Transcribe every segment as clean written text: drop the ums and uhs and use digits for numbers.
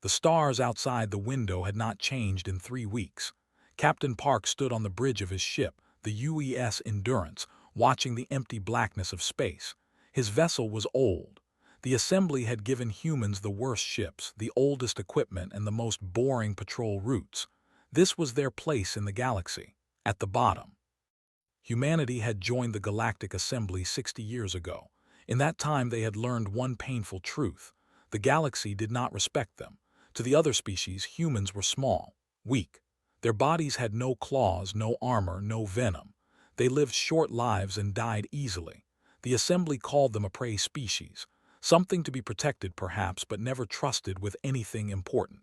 The stars outside the window had not changed in 3 weeks. Captain Park stood on the bridge of his ship, the UES Endurance, watching the empty blackness of space. His vessel was old. The assembly had given humans the worst ships, the oldest equipment, and the most boring patrol routes. This was their place in the galaxy, at the bottom. Humanity had joined the Galactic Assembly 60 years ago. In that time they had learned one painful truth. The galaxy did not respect them. To the other species, humans were small, weak. Their bodies had no claws, no armor, no venom. They lived short lives and died easily. The assembly called them a prey species, something to be protected perhaps, but never trusted with anything important.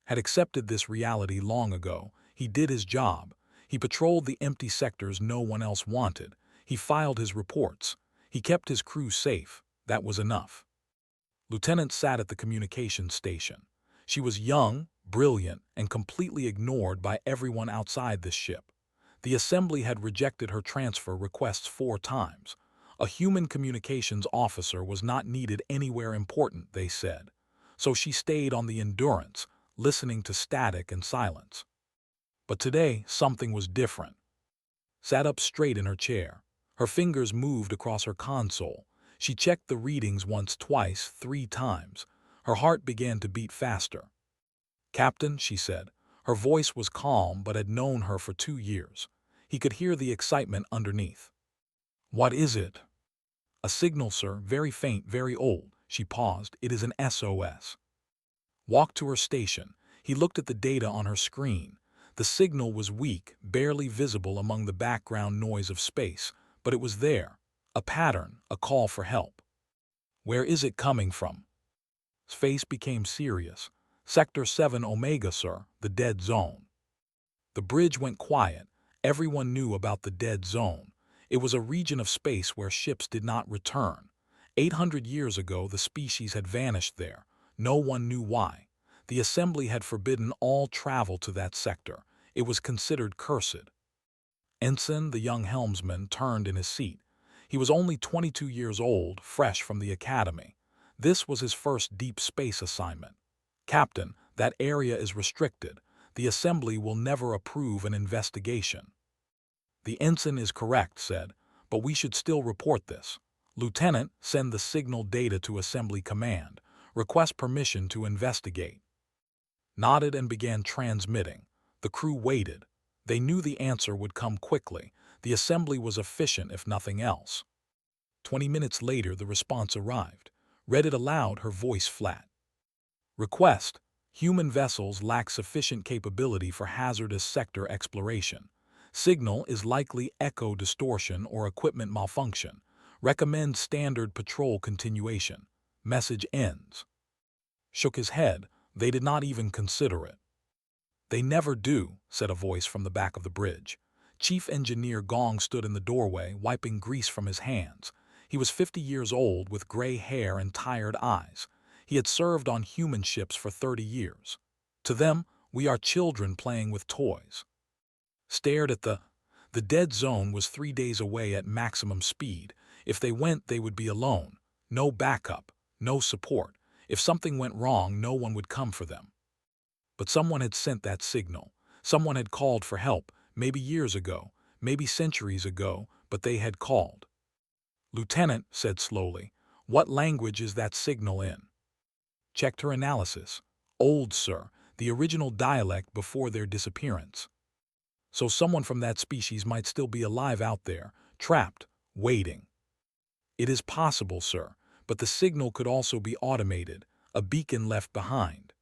Had accepted this reality long ago. He did his job. He patrolled the empty sectors no one else wanted. He filed his reports. He kept his crew safe. That was enough. Lieutenant sat at the communications station. She was young, brilliant, and completely ignored by everyone outside this ship. The assembly had rejected her transfer requests 4 times. A human communications officer was not needed anywhere important, they said. So she stayed on the Endurance, listening to static and silence. But today, something was different. Sat up straight in her chair. Her fingers moved across her console. She checked the readings once, twice, 3 times. Her heart began to beat faster. "Captain," she said. Her voice was calm but had known her for 2 years. He could hear the excitement underneath. "What is it?" "A signal, sir, very faint, very old." She paused. "It is an SOS." Walked to her station. He looked at the data on her screen. The signal was weak, barely visible among the background noise of space, but it was there. A pattern, a call for help. "Where is it coming from?" His face became serious. "Sector 7 Omega, sir, the dead zone." The bridge went quiet. Everyone knew about the dead zone. It was a region of space where ships did not return. 800 years ago, the species had vanished there. No one knew why. The assembly had forbidden all travel to that sector. It was considered cursed. Ensign, the young helmsman, turned in his seat. He was only 22 years old, fresh from the academy. This was his first deep space assignment. "Captain, that area is restricted. The assembly will never approve an investigation." "The ensign is correct," said, "but we should still report this." "Lieutenant, send the signal data to Assembly Command. Request permission to investigate." Nodded and began transmitting. The crew waited. They knew the answer would come quickly. The assembly was efficient, if nothing else. 20 minutes later, the response arrived. Read it aloud, her voice flat. "Request: human vessels lack sufficient capability for hazardous sector exploration. Signal is likely echo distortion or equipment malfunction. Recommend standard patrol continuation. Message ends." Shook his head. They did not even consider it. "They never do," said a voice from the back of the bridge. Chief Engineer Gong stood in the doorway, wiping grease from his hands. He was 50 years old, with gray hair and tired eyes. He had served on human ships for 30 years. To them, we are children playing with toys. Stared at the dead zone was 3 days away at maximum speed. If they went, they would be alone. No backup, no support. If something went wrong, no one would come for them. But someone had sent that signal. Someone had called for help, maybe years ago, maybe centuries ago, but they had called. "Lieutenant," said slowly, "what language is that signal in?" Checked her analysis. "Old, sir, the original dialect before their disappearance." So someone from that species might still be alive out there, trapped, waiting. "It is possible, sir, but the signal could also be automated, a beacon left behind."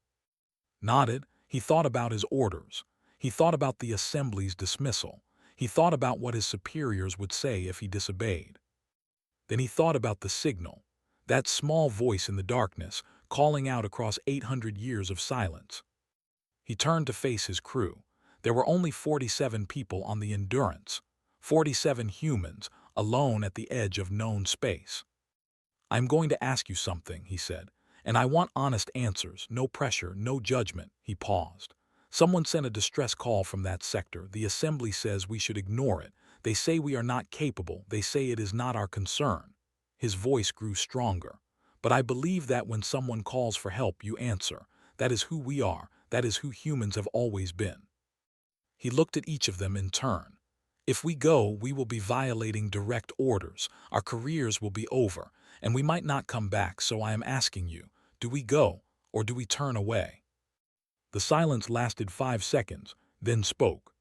Nodded. He thought about his orders. He thought about the assembly's dismissal. He thought about what his superiors would say if he disobeyed. Then he thought about the signal, that small voice in the darkness, calling out across 800 years of silence. He turned to face his crew. There were only 47 people on the Endurance, 47 humans, alone at the edge of known space. "I'm going to ask you something," he said, "and I want honest answers, no pressure, no judgment." He paused. "Someone sent a distress call from that sector. The assembly says we should ignore it. They say we are not capable. They say it is not our concern." His voice grew stronger. "But I believe that when someone calls for help, you answer. That is who we are. That is who humans have always been. He looked at each of them in turn. If we go, we will be violating direct orders. Our careers will be over, and we might not come back, so I am asking you, do we go, or do we turn away? The silence lasted 5 seconds, then spoke.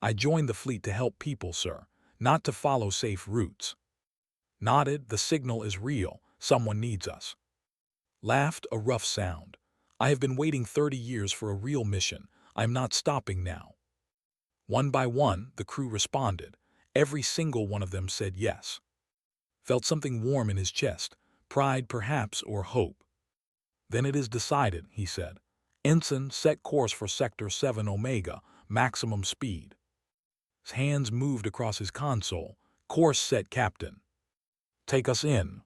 I joined the fleet to help people, sir, not to follow safe routes. Nodded, the signal is real, someone needs us. Laughed, a rough sound. I have been waiting 30 years for a real mission. I am not stopping now. One by one, the crew responded. Every single one of them said yes. Felt something warm in his chest, pride perhaps, or hope. Then it is decided, he said. Ensign, set course for Sector 7 Omega, maximum speed. His hands moved across his console. Course set, Captain. Take us in.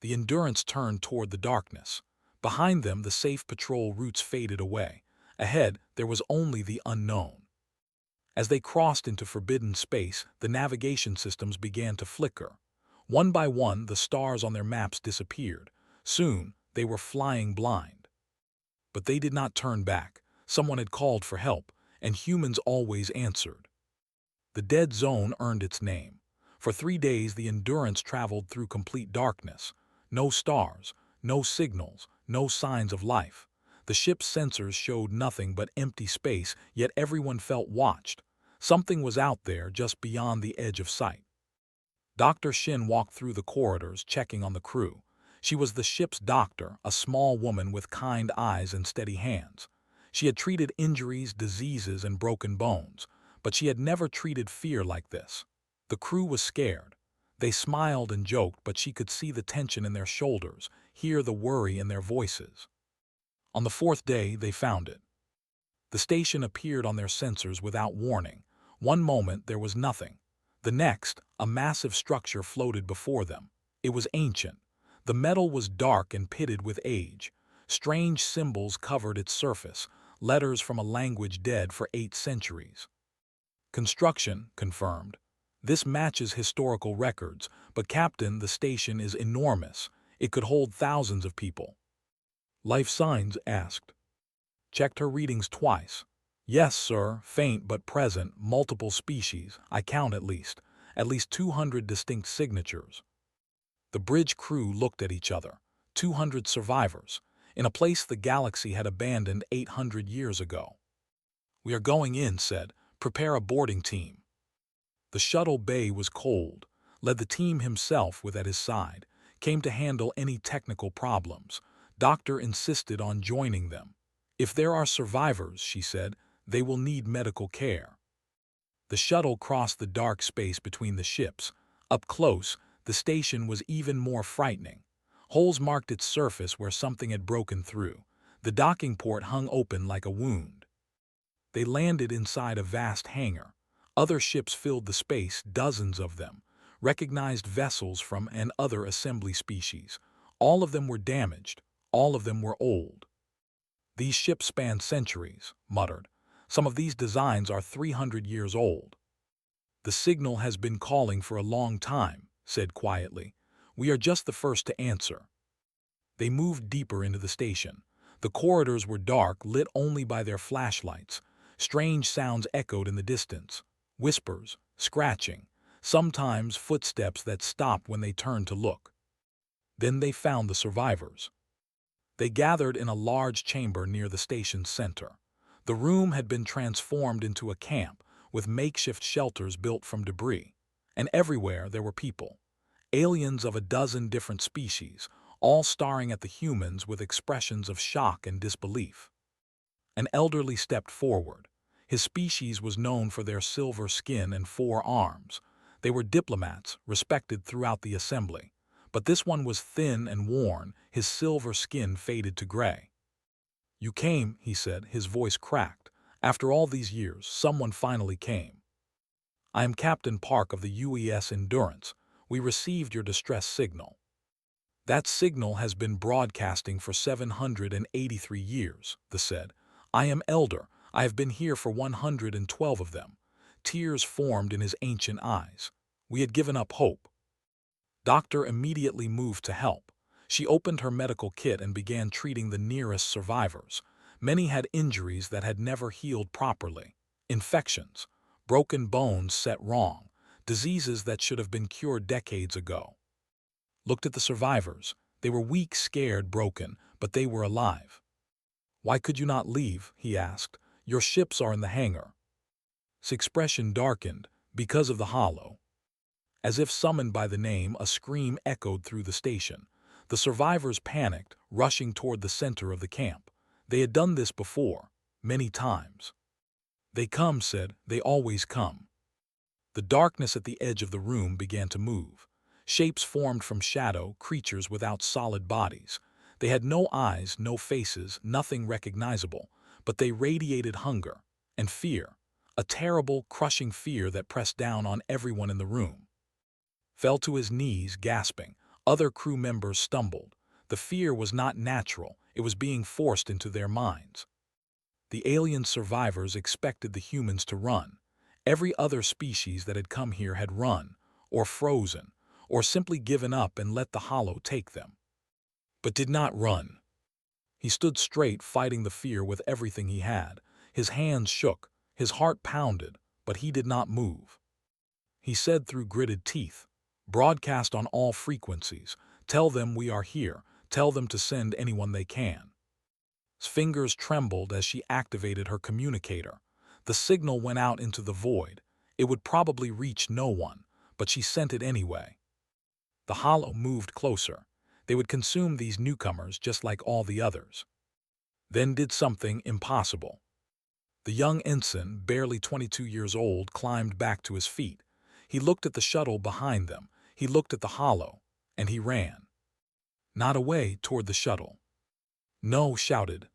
The Endurance turned toward the darkness. Behind them, the safe patrol routes faded away. Ahead, there was only the unknown. As they crossed into forbidden space, the navigation systems began to flicker. One by one, the stars on their maps disappeared. Soon, they were flying blind. But they did not turn back. Someone had called for help, and humans always answered. The dead zone earned its name. For 3 days, the Endurance traveled through complete darkness. No stars, no signals, no signs of life. The ship's sensors showed nothing but empty space, yet everyone felt watched. Something was out there just beyond the edge of sight. Dr. Shin walked through the corridors, checking on the crew. She was the ship's doctor, a small woman with kind eyes and steady hands. She had treated injuries, diseases, and broken bones, but she had never treated fear like this. The crew was scared. They smiled and joked, but she could see the tension in their shoulders, hear the worry in their voices. On the 4th day, they found it. The station appeared on their sensors without warning. One moment, there was nothing. The next, a massive structure floated before them. It was ancient. The metal was dark and pitted with age. Strange symbols covered its surface, letters from a language dead for 8 centuries. Construction confirmed. This matches historical records, but Captain, the station is enormous. It could hold thousands of people. Life signs asked. Checked her readings twice. Yes, sir, faint but present, multiple species, I count at least 200 distinct signatures. The bridge crew looked at each other. 200 survivors, in a place the galaxy had abandoned 800 years ago. We are going in, said. Prepare a boarding team. The shuttle bay was cold. Led the team himself with at his side. Came to handle any technical problems. Doctor insisted on joining them. If there are survivors, she said, they will need medical care. The shuttle crossed the dark space between the ships. Up close, the station was even more frightening. Holes marked its surface where something had broken through. The docking port hung open like a wound. They landed inside a vast hangar. Other ships filled the space, dozens of them. Recognized vessels from and other assembly species. All of them were damaged. All of them were old. These ships span centuries, muttered. Some of these designs are 300 years old. The signal has been calling for a long time, said quietly. We are just the first to answer. They moved deeper into the station. The corridors were dark, lit only by their flashlights. Strange sounds echoed in the distance. Whispers, scratching, sometimes footsteps that stopped when they turned to look. Then they found the survivors. They gathered in a large chamber near the station's center. The room had been transformed into a camp, with makeshift shelters built from debris. And everywhere there were people. Aliens of a dozen different species, all staring at the humans with expressions of shock and disbelief. An elderly stepped forward. His species was known for their silver skin and 4 arms. They were diplomats, respected throughout the assembly. But this one was thin and worn, his silver skin faded to gray. You came, he said, his voice cracked. After all these years, someone finally came. I am Captain Park of the UES Endurance. We received your distress signal. That signal has been broadcasting for 783 years, the said. I am elder. I have been here for 112 of them. Tears formed in his ancient eyes. We had given up hope. Doctor immediately moved to help. She opened her medical kit and began treating the nearest survivors. Many had injuries that had never healed properly. Infections, broken bones set wrong, diseases that should have been cured decades ago. Looked at the survivors. They were weak, scared, broken, but they were alive. "Why could you not leave?" he asked. "Your ships are in the hangar." His expression darkened. "Because of the hollow." As if summoned by the name, a scream echoed through the station. The survivors panicked, rushing toward the center of the camp. They had done this before, many times. "They come," said, "they always come." The darkness at the edge of the room began to move. Shapes formed from shadow, creatures without solid bodies. They had no eyes, no faces, nothing recognizable, but they radiated hunger and fear, a terrible, crushing fear that pressed down on everyone in the room. Fell to his knees, gasping. Other crew members stumbled. The fear was not natural, it was being forced into their minds. The alien survivors expected the humans to run. Every other species that had come here had run, or frozen, or simply given up and let the hollow take them. But did not run. He stood straight, fighting the fear with everything he had. His hands shook, his heart pounded, but he did not move. He said through gritted teeth, "Broadcast on all frequencies. Tell them we are here. Tell them to send anyone they can." His fingers trembled as she activated her communicator. The signal went out into the void. It would probably reach no one, but she sent it anyway. The hollow moved closer. They would consume these newcomers just like all the others. Then did something impossible. The young ensign, barely 22 years old, climbed back to his feet. He looked at the shuttle behind them. He looked at the hollow, and he ran. Not away toward the shuttle. "No," shouted,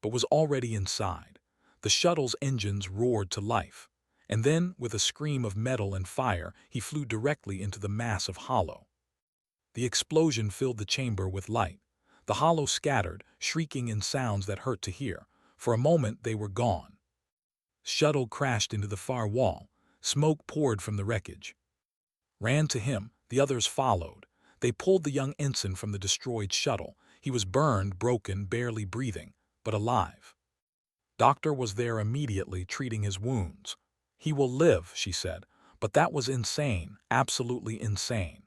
but was already inside. The shuttle's engines roared to life, and then, with a scream of metal and fire, he flew directly into the mass of hollow. The explosion filled the chamber with light. The hollow scattered, shrieking in sounds that hurt to hear. For a moment they were gone. Shuttle crashed into the far wall. Smoke poured from the wreckage. Ran to him, the others followed. They pulled the young ensign from the destroyed shuttle. He was burned, broken, barely breathing, but alive. Doctor was there immediately, treating his wounds. "He will live," she said, but that was insane, absolutely insane.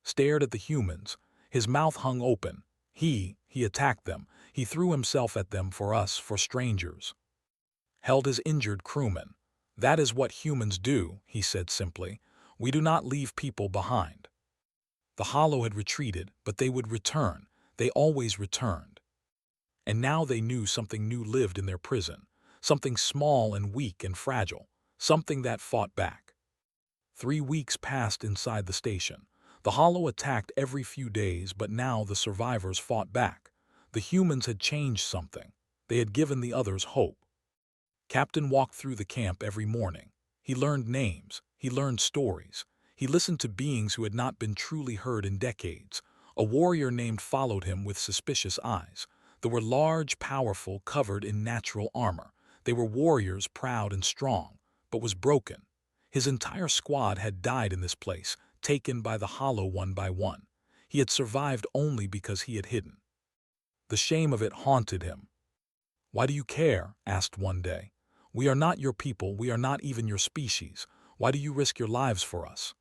Stared at the humans. His mouth hung open. He attacked them. He threw himself at them for us, for strangers. Held his injured crewmen. "That is what humans do," he said simply. "We do not leave people behind." The hollow had retreated, but they would return. They always returned. And now they knew something new lived in their prison, something small and weak and fragile, something that fought back. 3 weeks passed inside the station. The hollow attacked every few days, but now the survivors fought back. The humans had changed something. They had given the others hope. Captain walked through the camp every morning. He learned names. He learned stories. He listened to beings who had not been truly heard in decades. A warrior named followed him with suspicious eyes. They were large, powerful, covered in natural armor. They were warriors, proud and strong, but was broken. His entire squad had died in this place, taken by the hollow one by one. He had survived only because he had hidden. The shame of it haunted him. "Why do you care?" asked one day. "We are not your people, we are not even your species. Why do you risk your lives for us?"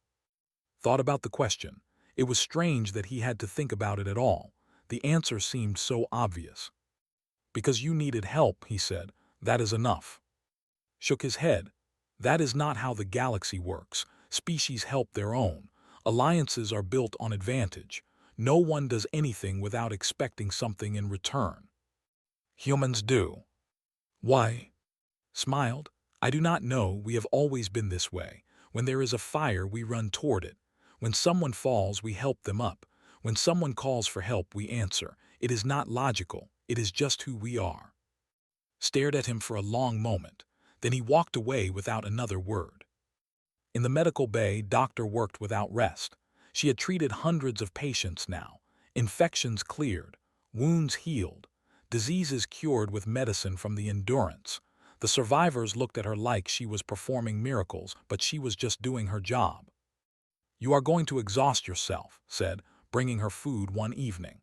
Thought about the question. It was strange that he had to think about it at all. The answer seemed so obvious. "Because you needed help," he said. "That is enough." Shook his head. "That is not how the galaxy works. Species help their own. Alliances are built on advantage. No one does anything without expecting something in return. Humans do." "Why?" Smiled. "I do not know. We have always been this way. When there is a fire, we run toward it. When someone falls, we help them up. When someone calls for help, we answer. It is not logical. It is just who we are." Stared at him for a long moment. Then he walked away without another word. In the medical bay, Doctor worked without rest. She had treated hundreds of patients now. Infections cleared. Wounds healed. Diseases cured with medicine from the Endurance. The survivors looked at her like she was performing miracles, but she was just doing her job. "You are going to exhaust yourself," said, bringing her food one evening.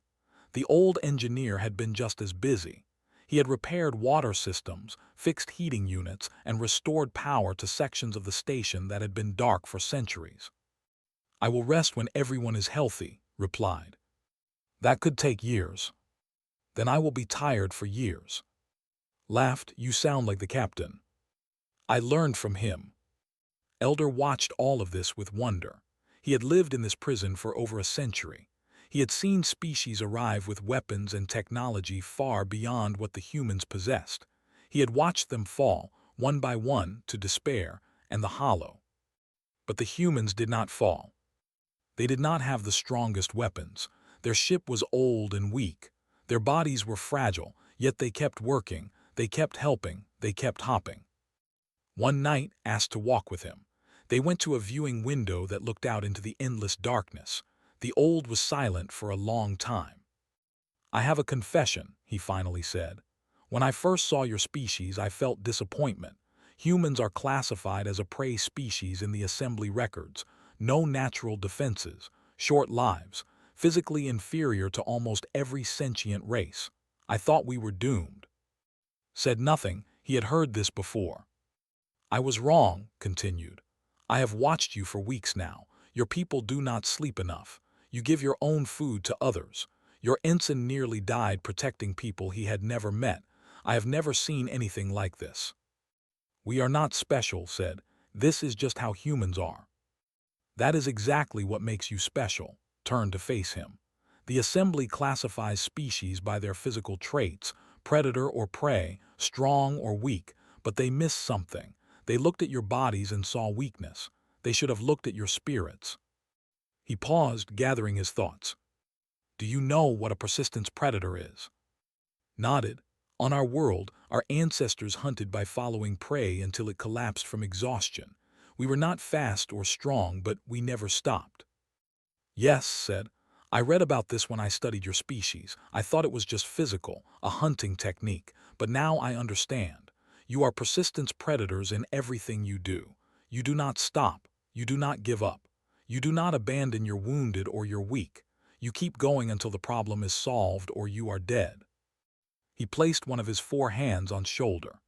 The old engineer had been just as busy. He had repaired water systems, fixed heating units, and restored power to sections of the station that had been dark for centuries. "I will rest when everyone is healthy," replied. "That could take years." "Then I will be tired for years." Laughed, "You sound like the captain." "I learned from him." Elder watched all of this with wonder. He had lived in this prison for over a century. He had seen species arrive with weapons and technology far beyond what the humans possessed. He had watched them fall, one by one, to despair and the hollow. But the humans did not fall. They did not have the strongest weapons. Their ship was old and weak. Their bodies were fragile, yet they kept working, they kept helping, they kept hopping. One night, asked to walk with him, they went to a viewing window that looked out into the endless darkness. The old was silent for a long time. "I have a confession," he finally said. "When I first saw your species, I felt disappointment. Humans are classified as a prey species in the assembly records. No natural defenses, short lives, physically inferior to almost every sentient race. I thought we were doomed." Said nothing, he had heard this before. "I was wrong," continued. "I have watched you for weeks now. Your people do not sleep enough. You give your own food to others. Your ensign nearly died protecting people he had never met. I have never seen anything like this." "We are not special," said. "This is just how humans are." "That is exactly what makes you special." Turned to face him. "The assembly classifies species by their physical traits, predator or prey, strong or weak, but they missed something. They looked at your bodies and saw weakness. They should have looked at your spirits." He paused, gathering his thoughts. "Do you know what a persistence predator is?" Nodded. "On our world, our ancestors hunted by following prey until it collapsed from exhaustion. We were not fast or strong, but we never stopped." "Yes," said. "I read about this when I studied your species. I thought it was just physical, a hunting technique, but now I understand. You are persistence predators in everything you do. You do not stop. You do not give up. You do not abandon your wounded or your weak. You keep going until the problem is solved or you are dead." He placed one of his 4 hands on shoulder.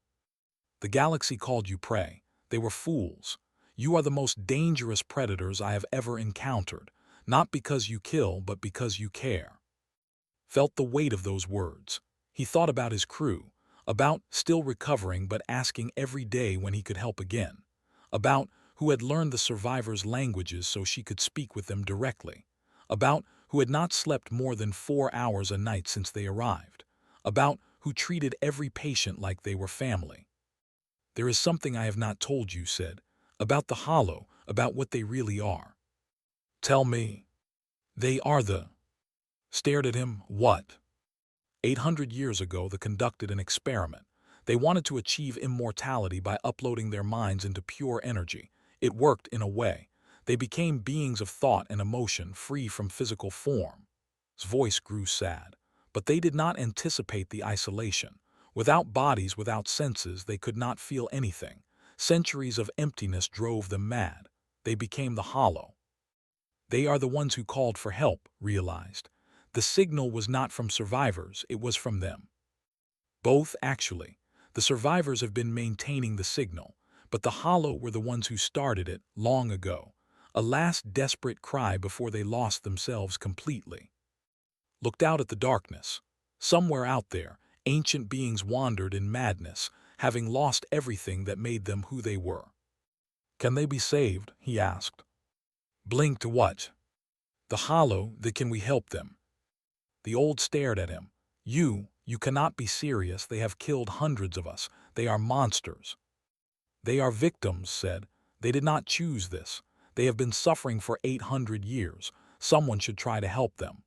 "The galaxy called you prey. They were fools. You are the most dangerous predators I have ever encountered, not because you kill, but because you care." Felt the weight of those words. He thought about his crew, about still recovering but asking every day when he could help again, about who had learned the survivors' languages so she could speak with them directly, about who had not slept more than 4 hours a night since they arrived, about who treated every patient like they were family. "There is something I have not told you," said, "about the Hollow, about what they really are." "Tell me." "They are the—" Stared at him. "What?" 800 years ago, they conducted an experiment. They wanted to achieve immortality by uploading their minds into pure energy. It worked in a way. They became beings of thought and emotion, free from physical form. His voice grew sad. But they did not anticipate the isolation. Without bodies, without senses, they could not feel anything. Centuries of emptiness drove them mad. They became the Hollow. They are the ones who called for help, realized. The signal was not from survivors, it was from them. Both, actually. The survivors have been maintaining the signal, but the Hollow were the ones who started it long ago. A last desperate cry before they lost themselves completely. Looked out at the darkness. Somewhere out there, ancient beings wandered in madness, having lost everything that made them who they were. "Can they be saved?" he asked. Blinked to what? "The Hollow, that can we help them?" The old stared at him. You cannot be serious. They have killed hundreds of us. They are monsters." "They are victims," said. "They did not choose this. They have been suffering for 800 years. Someone should try to help them."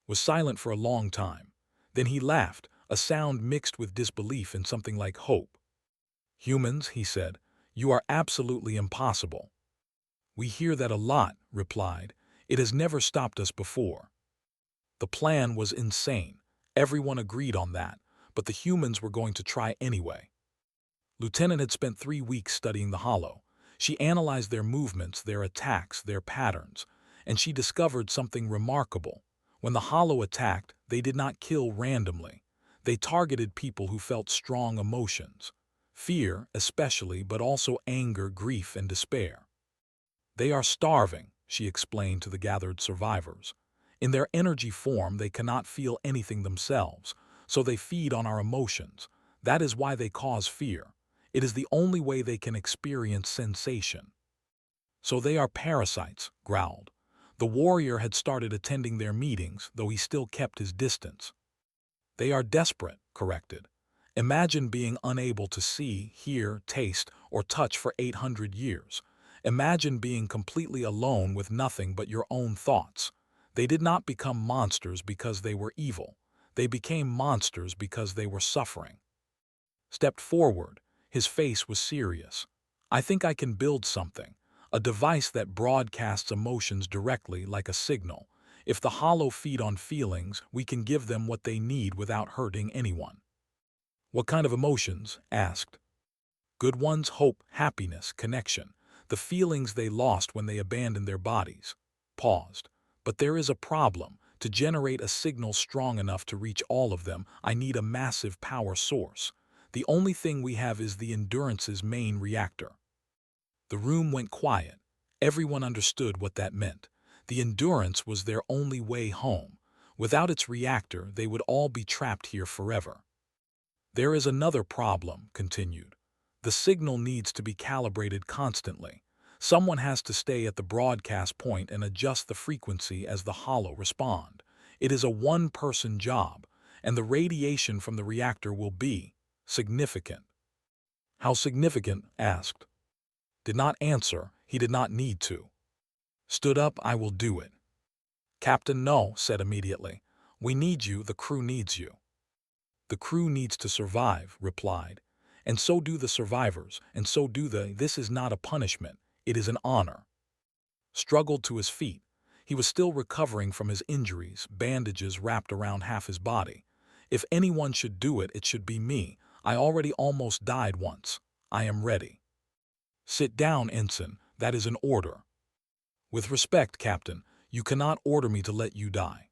Was silent for a long time. Then he laughed, a sound mixed with disbelief and something like hope. "Humans," he said, "you are absolutely impossible." "We hear that a lot," replied. "It has never stopped us before." The plan was insane. Everyone agreed on that, but the humans were going to try anyway. Lieutenant had spent 3 weeks studying the Hollow. She analyzed their movements, their attacks, their patterns, and she discovered something remarkable. When the Hollow attacked, they did not kill randomly. They targeted people who felt strong emotions. Fear, especially, but also anger, grief, and despair. They are starving, she explained to the gathered survivors. In their energy form, they cannot feel anything themselves, so they feed on our emotions. That is why they cause fear. It is the only way they can experience sensation. So they are parasites, growled. The warrior had started attending their meetings, though he still kept his distance. They are desperate, corrected. Imagine being unable to see, hear, taste, or touch for 800 years. Imagine being completely alone with nothing but your own thoughts. They did not become monsters because they were evil. They became monsters because they were suffering. Stepped forward. His face was serious. I think I can build something. A device that broadcasts emotions directly like a signal. If the Hollow feed on feelings, we can give them what they need without hurting anyone. What kind of emotions? Asked. Good ones: hope, happiness, connection. The feelings they lost when they abandoned their bodies. Paused. But there is a problem. To generate a signal strong enough to reach all of them, I need a massive power source. The only thing we have is the Endurance's main reactor. The room went quiet. Everyone understood what that meant. The Endurance was their only way home. Without its reactor, they would all be trapped here forever. There is another problem, continued. The signal needs to be calibrated constantly. Someone has to stay at the broadcast point and adjust the frequency as the Hollow respond. It is a one-person job, and the radiation from the reactor will be significant. How significant? Asked. Did not answer. He did not need to. Stood up. I will do it. Captain No said immediately. We need you. The crew needs you. The crew needs to survive, replied. And so do the survivors, and so do the. This is not a punishment. It is an honor. Struggled to his feet. He was still recovering from his injuries, bandages wrapped around half his body. If anyone should do it, it should be me. I already almost died once. I am ready. Sit down, Ensign. That is an order. With respect, Captain, you cannot order me to let you die.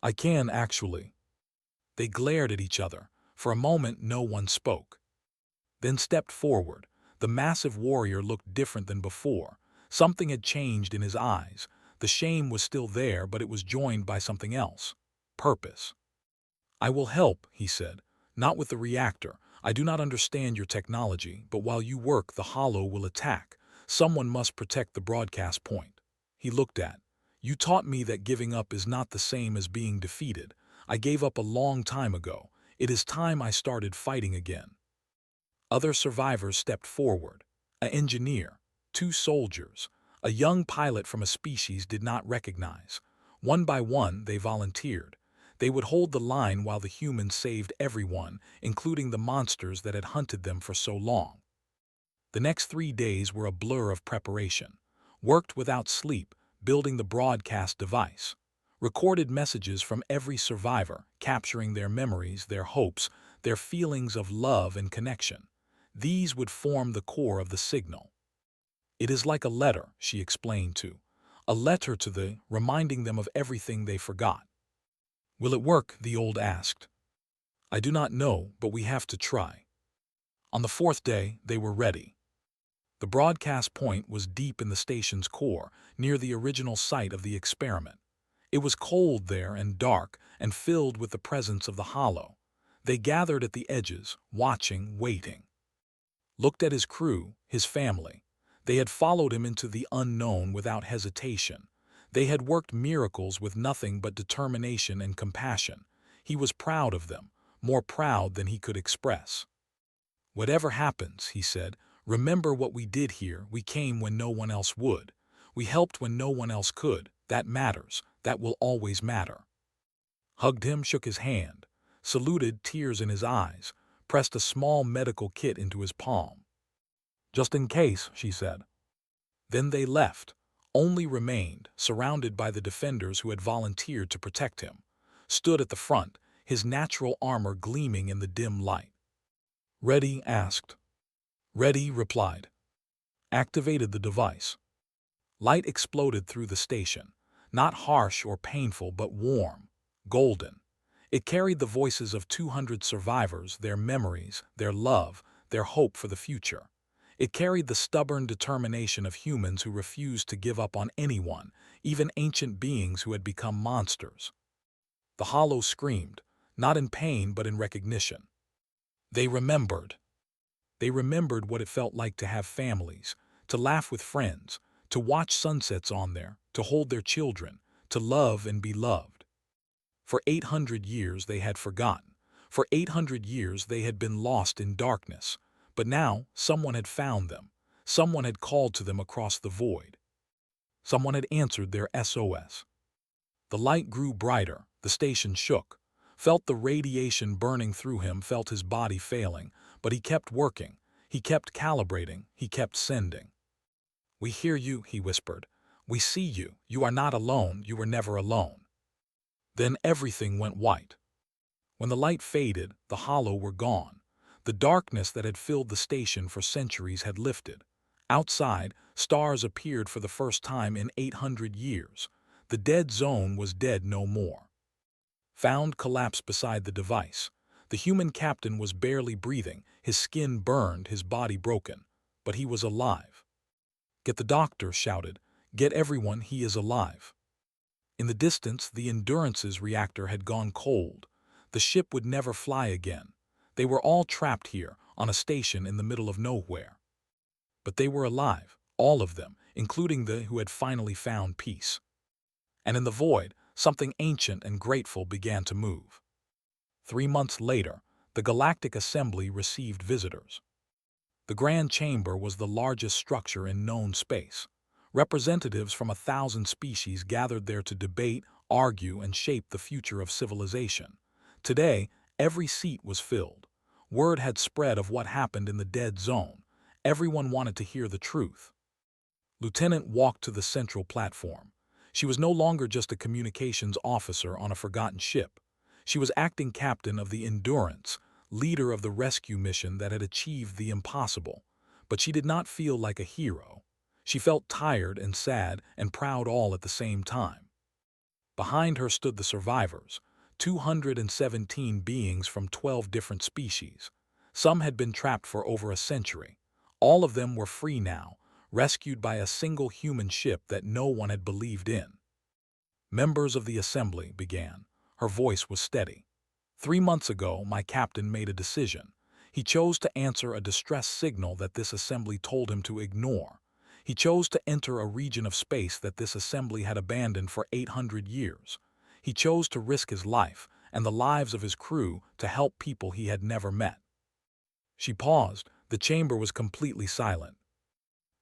I can, actually. They glared at each other. For a moment, no one spoke. Then stepped forward. The massive warrior looked different than before. Something had changed in his eyes. The shame was still there, but it was joined by something else. Purpose. I will help, he said. Not with the reactor. I do not understand your technology, but while you work, the Hollow will attack. Someone must protect the broadcast point. He looked at. You taught me that giving up is not the same as being defeated. I gave up a long time ago. It is time I started fighting again. Other survivors stepped forward. An engineer, 2 soldiers, a young pilot from a species did not recognize. One by one, they volunteered. They would hold the line while the humans saved everyone, including the monsters that had hunted them for so long. The next 3 days were a blur of preparation. Worked without sleep, building the broadcast device. Recorded messages from every survivor, capturing their memories, their hopes, their feelings of love and connection. These would form the core of the signal. It is like a letter, she explained to. A letter to the, reminding them of everything they forgot. Will it work? The old asked. I do not know, but we have to try. On the 4th day, they were ready. The broadcast point was deep in the station's core, near the original site of the experiment. It was cold there and dark, and filled with the presence of the Hollow. They gathered at the edges, watching, waiting. Looked at his crew, his family. They had followed him into the unknown without hesitation. They had worked miracles with nothing but determination and compassion. He was proud of them, more proud than he could express. Whatever happens, he said, remember what we did here. We came when no one else would. We helped when no one else could. That matters. That will always matter. Hugged him, shook his hand, saluted, tears in his eyes, pressed a small medical kit into his palm. Just in case, she said. Then they left. Only remained, surrounded by the defenders who had volunteered to protect him. Stood at the front, his natural armor gleaming in the dim light. Ready? Asked. Ready, replied. Activated the device. Light exploded through the station, not harsh or painful but warm, golden. It carried the voices of 200 survivors, their memories, their love, their hope for the future. It carried the stubborn determination of humans who refused to give up on anyone, even ancient beings who had become monsters. The hollow screamed, not in pain but in recognition. They remembered. They remembered what it felt like to have families, to laugh with friends, to watch sunsets on there, to hold their children, to love and be loved. For 800 years they had forgotten. For 800 years they had been lost in darkness. But now someone had found them. Someone had called to them across the void. Someone had answered their SOS. The light grew brighter, the station shook, felt the radiation burning through him, felt his body failing, but he kept working, he kept calibrating, he kept sending. "We hear you," he whispered. "We see you. You are not alone. You were never alone." Then everything went white. When the light faded, the hollow were gone. The darkness that had filled the station for centuries had lifted. Outside, stars appeared for the first time in 800 years. The dead zone was dead no more. Found collapsed beside the device. The human captain was barely breathing, his skin burned, his body broken. But he was alive. "Get the doctor," shouted. "Get everyone, he is alive." In the distance, the Endurance's reactor had gone cold. The ship would never fly again. They were all trapped here, on a station in the middle of nowhere. But they were alive, all of them, including the who had finally found peace. And in the void, something ancient and grateful began to move. 3 months later, the Galactic Assembly received visitors. The Grand Chamber was the largest structure in known space. Representatives from 1,000 species gathered there to debate, argue, and shape the future of civilization. Today, every seat was filled. Word had spread of what happened in the dead zone. Everyone wanted to hear the truth. Lieutenant walked to the central platform. She was no longer just a communications officer on a forgotten ship. She was acting captain of the Endurance, leader of the rescue mission that had achieved the impossible. But she did not feel like a hero. She felt tired and sad and proud all at the same time. Behind her stood the survivors, 217 beings from 12 different species. Some had been trapped for over a century. All of them were free now, rescued by a single human ship that no one had believed in. "Members of the Assembly," began. Her voice was steady. "3 months ago, my captain made a decision. He chose to answer a distress signal that this assembly told him to ignore. He chose to enter a region of space that this assembly had abandoned for 800 years. He chose to risk his life and the lives of his crew to help people he had never met." She paused. The chamber was completely silent.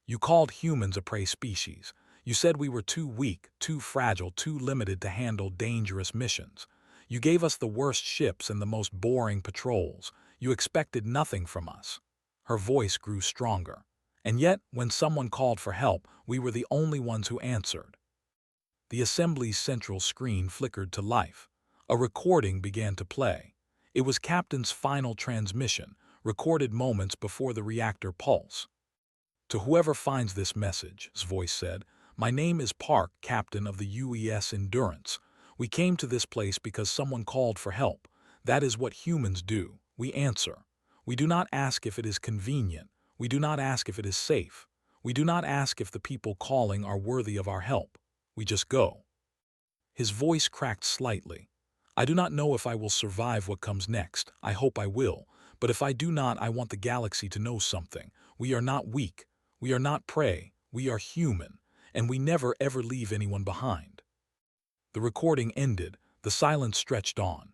"You called humans a prey species. You said we were too weak, too fragile, too limited to handle dangerous missions. You gave us the worst ships and the most boring patrols. You expected nothing from us." Her voice grew stronger. "And yet, when someone called for help, we were the only ones who answered." The assembly's central screen flickered to life. A recording began to play. It was Captain's final transmission, recorded moments before the reactor pulse. "To whoever finds this message," his voice said, "my name is Park, captain of the UES Endurance. We came to this place because someone called for help. That is what humans do. We answer. We do not ask if it is convenient. We do not ask if it is safe. We do not ask if the people calling are worthy of our help. We just go." His voice cracked slightly. "I do not know if I will survive what comes next. I hope I will. But if I do not, I want the galaxy to know something. We are not weak. We are not prey. We are human. And we never ever leave anyone behind." The recording ended. The silence stretched on.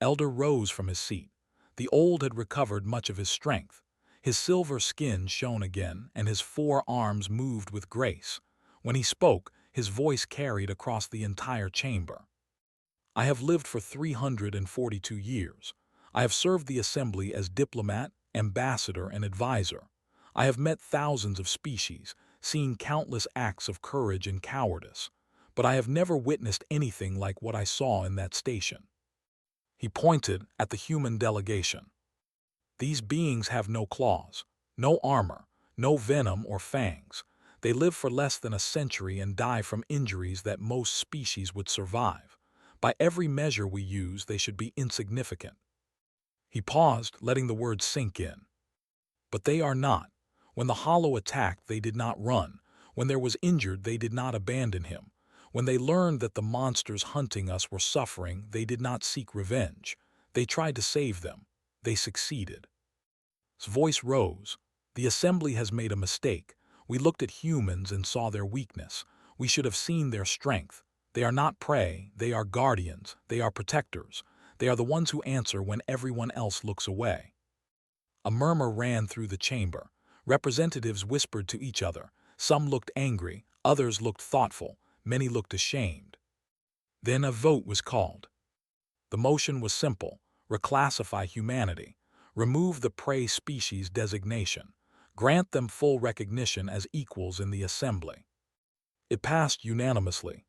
Elder rose from his seat. The old had recovered much of his strength. His silver skin shone again, and his 4 arms moved with grace. When he spoke, his voice carried across the entire chamber. "I have lived for 342 years. I have served the assembly as diplomat, ambassador, and advisor. I have met thousands of species, seen countless acts of courage and cowardice. But I have never witnessed anything like what I saw in that station." He pointed at the human delegation. "These beings have no claws, no armor, no venom or fangs. They live for less than a century and die from injuries that most species would survive. By every measure we use, they should be insignificant. He paused, letting the words sink in. But they are not. When the Hollow attacked, they did not run. When there was injured, they did not abandon him. When they learned that the monsters hunting us were suffering, they did not seek revenge. They tried to save them. They succeeded. His voice rose. The assembly has made a mistake. We looked at humans and saw their weakness. We should have seen their strength. They are not prey. They are guardians. They are protectors. They are the ones who answer when everyone else looks away. A murmur ran through the chamber. Representatives whispered to each other. Some looked angry. Others looked thoughtful. Many looked ashamed. Then a vote was called. The motion was simple. Reclassify humanity. Remove the prey species designation. Grant them full recognition as equals in the assembly. It passed unanimously.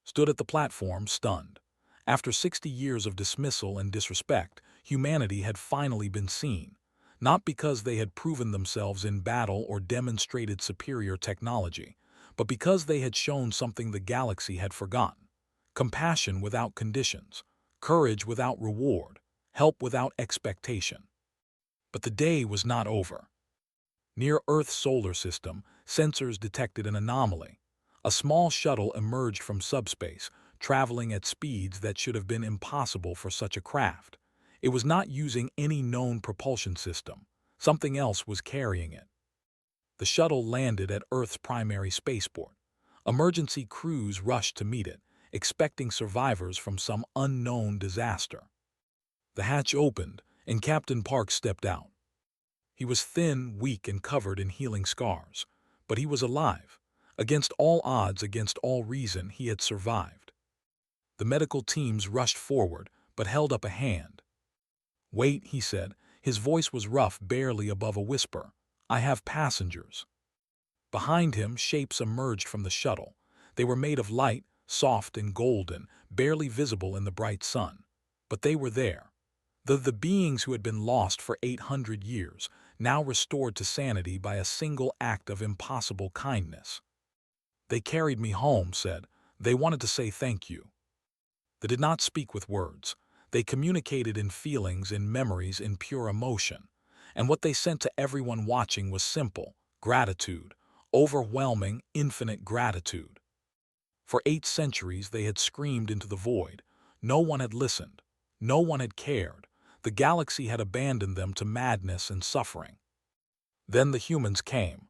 Stood at the platform, stunned. After 60 years of dismissal and disrespect, humanity had finally been seen. Not because they had proven themselves in battle or demonstrated superior technology, but because they had shown something the galaxy had forgotten. Compassion without conditions, courage without reward, help without expectation. But the day was not over. Near Earth's solar system, sensors detected an anomaly. A small shuttle emerged from subspace, traveling at speeds that should have been impossible for such a craft. It was not using any known propulsion system. Something else was carrying it. The shuttle landed at Earth's primary spaceport. Emergency crews rushed to meet it, expecting survivors from some unknown disaster. The hatch opened, and Captain Park stepped out. He was thin, weak, and covered in healing scars, but he was alive. Against all odds, against all reason, he had survived. The medical teams rushed forward, but held up a hand. "Wait," he said. His voice was rough, barely above a whisper. "I have passengers." Behind him, shapes emerged from the shuttle. They were made of light, soft and golden, barely visible in the bright sun. But they were there. The beings who had been lost for 800 years, now restored to sanity by a single act of impossible kindness. "They carried me home," said. "They wanted to say thank you." They did not speak with words. They communicated in feelings, in memories, in pure emotion. And what they sent to everyone watching was simple: gratitude, overwhelming, infinite gratitude. For 8 centuries they had screamed into the void. No one had listened. No one had cared. The galaxy had abandoned them to madness and suffering. Then the humans came.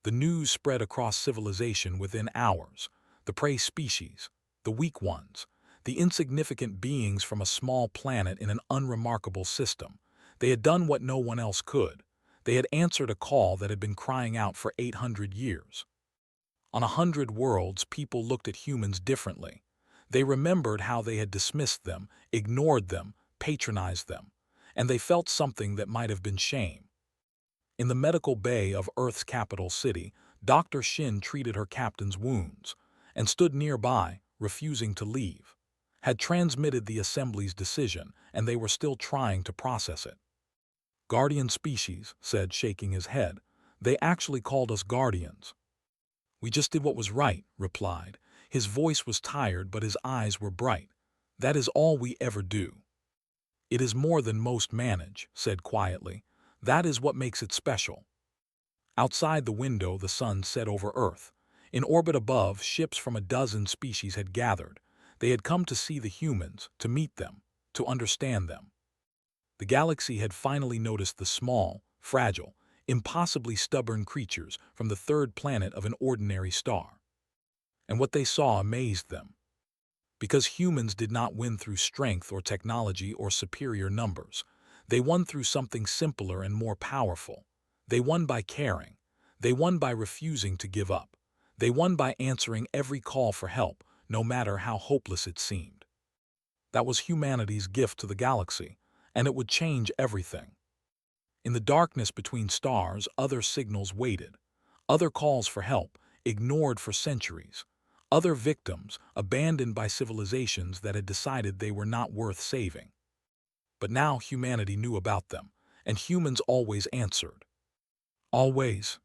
The news spread across civilization within hours. The prey species, the weak ones, the insignificant beings from a small planet in an unremarkable system. They had done what no one else could. They had answered a call that had been crying out for 800 years. On 100 worlds, people looked at humans differently. They remembered how they had dismissed them, ignored them, patronized them, and they felt something that might have been shame. In the medical bay of Earth's capital city, Dr. Shin treated her captain's wounds and stood nearby, refusing to leave. Had transmitted the assembly's decision, and they were still trying to process it. "Guardian species," said, shaking his head. "They actually called us guardians." "We just did what was right," replied. His voice was tired, but his eyes were bright. "That is all we ever do." "It is more than most manage," said quietly. "That is what makes it special." Outside the window, the sun set over Earth. In orbit above, ships from a dozen species had gathered. They had come to see the humans, to meet them, to understand them. The galaxy had finally noticed the small, fragile, impossibly stubborn creatures from the third planet of an ordinary star. And what they saw amazed them. Because humans did not win through strength or technology or superior numbers. They won through something simpler and more powerful. They won by caring. They won by refusing to give up. They won by answering every call for help, no matter how hopeless it seemed. That was humanity's gift to the galaxy, and it would change everything. In the darkness between stars, other signals waited. Other calls for help, ignored for centuries. Other victims, abandoned by civilizations that had decided they were not worth saving. But now humanity knew about them, and humans always answered. Always.